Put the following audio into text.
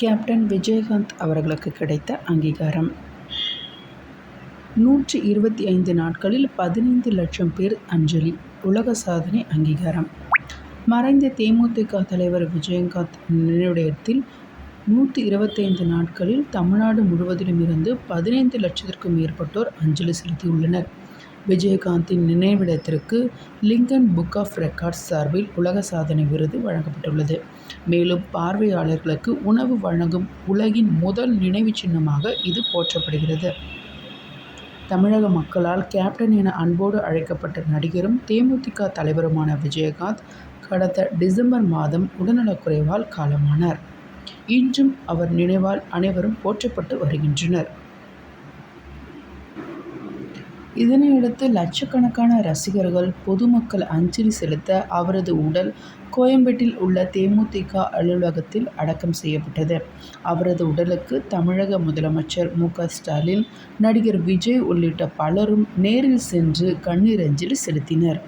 Captain Vijayakanth அவர்களுக்கு கிடைத்த அங்கீகாரம். 125 நாட்களில் 15 லட்சம் பேர் அஞ்சலி. உலக சாதனை அங்கீகாரம். மறைந்த தேமுதிக தலைவர் விஜயகாந்த் நினைவிடத்தில் 125 நாட்களில் தமிழ்நாடு முழுவதிலும் இருந்து 15 லட்சத்திற்கும் மேற்பட்டோர் அஞ்சலி செலுத்தியுள்ளனர். விஜயகாந்தின் நினைவிடத்திற்கு லிங்கன் புக் ஆஃப் ரெக்கார்ட்ஸ் சார்பில் உலக சாதனை விருது வழங்கப்பட்டுள்ளது. மேலும் பார்வையாளர்களுக்கு உணவு வழங்கும் உலகின் முதல் நினைவு சின்னமாக இது போற்றப்படுகிறது. தமிழக மக்களால் கேப்டன் என அன்போடு அழைக்கப்பட்ட நடிகரும் தேமுதிக தலைவருமான விஜயகாந்த் கடந்த டிசம்பர் மாதம் உடல்நலக்குறைவால் காலமானார். இன்றும் அவர் நினைவால் அனைவரும் போற்றப்பட்டு வருகின்றனர். இதனையடுத்து லட்சக்கணக்கான ரசிகர்கள், பொதுமக்கள் அஞ்சலி செலுத்த அவரது உடல் கோயம்பேட்டில் உள்ள தேமுதிக அலுவலகத்தில் அடக்கம் செய்யப்பட்டது. அவரது உடலுக்கு தமிழக முதலமைச்சர் மு.க.ஸ்டாலின், நடிகர் விஜய் உள்ளிட்ட பலரும் நேரில் சென்று கண்ணீர் அஞ்சலி செலுத்தினர்.